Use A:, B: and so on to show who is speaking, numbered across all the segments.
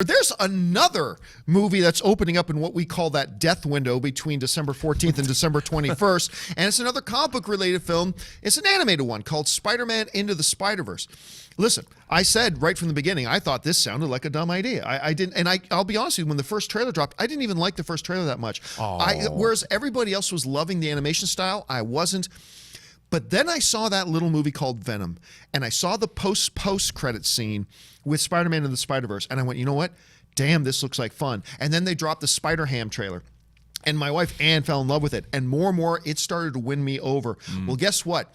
A: There's another movie that's opening up in what we call that death window between December 14th and December 21st, and it's another comic book related film. It's an animated one called Spider-Man Into the Spider-Verse. Listen, I said right from the beginning, I thought this sounded like a dumb idea. I didn't, and I'll be honest with you, when the first trailer dropped, I didn't even like the first trailer that much. Whereas everybody else was loving the animation style, I wasn't. But then I saw that little movie called Venom, and I saw the post-credit scene with Spider-Man and the Spider-Verse, and I went, you know what? Damn, this looks like fun. And then they dropped the Spider-Ham trailer, and my wife Ann fell in love with it, and more, it started to win me over. Well, guess what?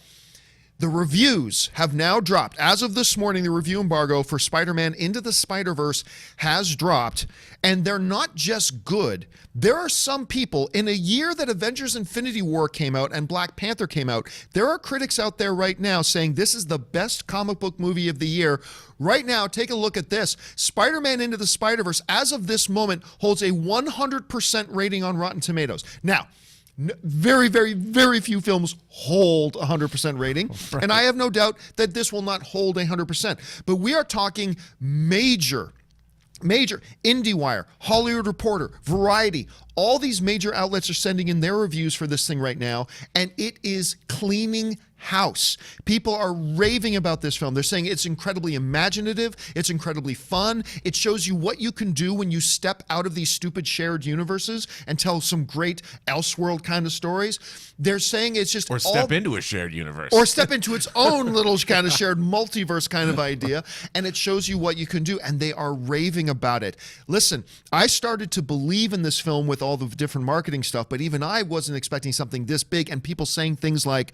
A: The reviews have now dropped. As of this morning, the review embargo for Spider-Man Into the Spider-Verse has dropped, and they're not just good. There are some people, in a year that Avengers Infinity War came out and Black Panther came out, there are critics out there right now saying this is the best comic book movie of the year. Right now, take a look at this. Spider-Man Into the Spider-Verse, as of this moment, holds a 100% rating on Rotten Tomatoes. Now, very, very, very few films hold 100% rating, and I have no doubt that this will not hold 100%. But we are talking major IndieWire, Hollywood Reporter, Variety, all these major outlets are sending in their reviews for this thing right now, and it is cleaning house. People are raving about this film. They're saying it's incredibly imaginative, it's incredibly fun, it shows you what you can do when you step out of these stupid shared universes and tell some great Elseworld kind of stories. They're saying it's just
B: step into a shared universe.
A: Or step into its own little kind of shared multiverse kind of idea, and it shows you what you can do, and they are raving about it. Listen, I started to believe in this film with all the different marketing stuff, but even I wasn't expecting something this big, and people saying things like,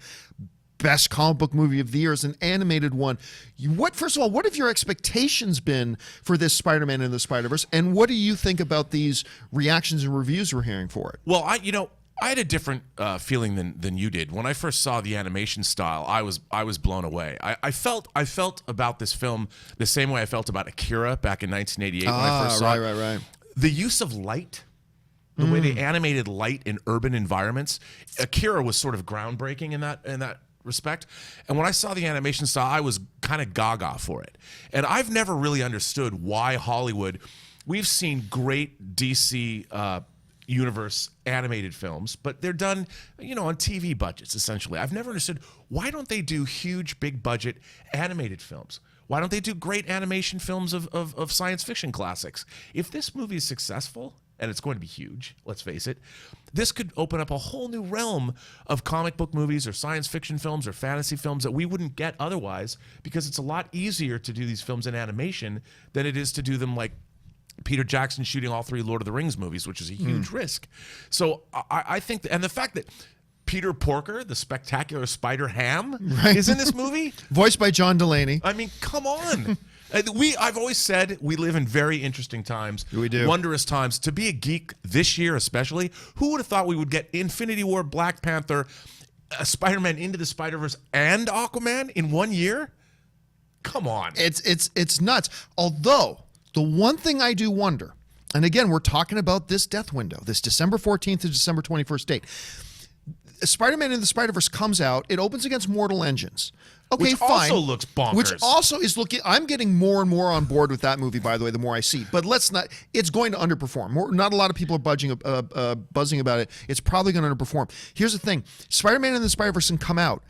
A: best comic book movie of the year is an animated one. First of all, what have your expectations been for this Spider-Man and the Spider-Verse, and what do you think about these reactions and reviews we're hearing for it?
B: Well, I had a different feeling than you did. When I first saw the animation style, I was blown away. I felt about this film the same way I felt about Akira back in 1988 when I first saw it.
A: Right.
B: The use of light, the way they animated light in urban environments, Akira was sort of groundbreaking in that respect. And when I saw the animation style, I was kind of gaga for it. And I've never really understood why Hollywood, we've seen great DC universe animated films, but they're done, on TV budgets, essentially. I've never understood, why don't they do huge, big budget animated films? Why don't they do great animation films of science fiction classics? If this movie is successful, and it's going to be huge, let's face it, this could open up a whole new realm of comic book movies or science fiction films or fantasy films that we wouldn't get otherwise, because it's a lot easier to do these films in animation than it is to do them like Peter Jackson shooting all 3 Lord of the Rings movies, which is a huge risk. So I think, and the fact that Peter Porker, the spectacular Spider-Ham, is in this movie.
A: Voiced by John Delaney.
B: I mean, come on. I've always said we live in very interesting times.
A: We do.
B: Wondrous times. To be a geek this year especially, who would have thought we would get Infinity War, Black Panther, Spider-Man Into the Spider-Verse, and Aquaman in 1 year? Come on.
A: It's nuts. Although, the one thing I do wonder, and again, we're talking about this death window, this December 14th to December 21st date. Spider-Man Into the Spider-Verse comes out. It opens against Mortal Engines. Okay,
B: Which
A: fine.
B: also looks bonkers.
A: Which also is looking, I'm getting more and more on board with that movie, by the way, the more I see. But let's not, it's going to underperform. Not a lot of people are buzzing about it. It's probably going to underperform. Here's the thing. Spider-Man and the Spider-Verse can come out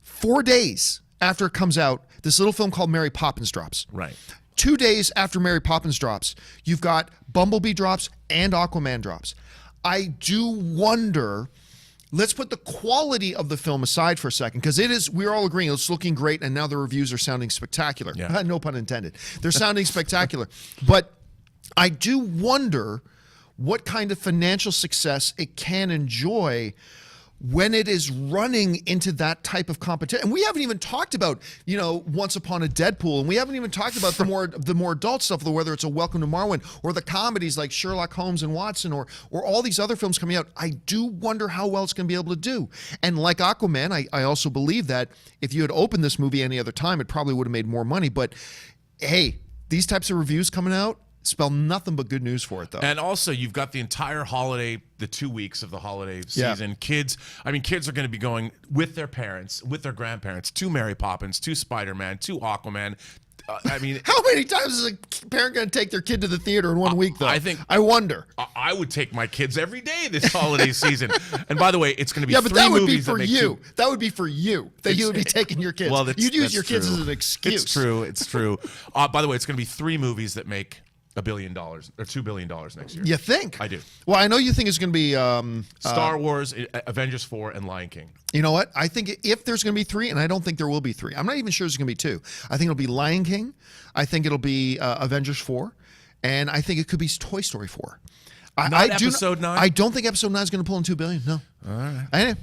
A: 4 days after it comes out. This little film called Mary Poppins drops.
B: Right.
A: 2 days after Mary Poppins drops, you've got Bumblebee drops and Aquaman drops. I do wonder, let's put the quality of the film aside for a second, because we're all agreeing it's looking great, and now the reviews are sounding spectacular.
B: Yeah.
A: No pun intended. They're sounding spectacular. But I do wonder what kind of financial success it can enjoy when it is running into that type of competition. And we haven't even talked about, Once Upon a Deadpool, and we haven't even talked about the more adult stuff, whether it's a Welcome to Marwen or the comedies like Sherlock Holmes and Watson or all these other films coming out. I do wonder how well it's going to be able to do. And like Aquaman, I also believe that if you had opened this movie any other time, it probably would have made more money. But hey, these types of reviews coming out spell nothing but good news for it, though.
B: And also, you've got the entire holiday, the 2 weeks of the holiday season.
A: Yeah.
B: Kids are going to be going with their parents, with their grandparents, to Mary Poppins, to Spider-Man, to Aquaman. I mean,
A: How many times is a parent going to take their kid to the theater in 1 week, though? I wonder.
B: I would take my kids every day this holiday season. And by the way, it's going to be
A: Yeah, but
B: three
A: that would be
B: movies
A: for you. That would be for you. That you would be taking your kids.
B: Well,
A: you'd use
B: that's
A: your kids
B: true.
A: as an excuse.
B: It's true. It's true. By the way, it's going to be 3 movies that make $1 billion or $2 billion next year.
A: You think?
B: I do.
A: Well, I know you think it's going to be
B: Star Wars, Avengers 4, and Lion King.
A: You know what? I think if there's going to be 3, and I don't think there will be 3. I'm not even sure there's going to be 2. I think it'll be Lion King. I think it'll be Avengers 4, and I think it could be Toy Story 4.
B: Not episode 9?
A: I don't think episode 9 is going to pull in $2 billion. No.
B: All right.
A: I know.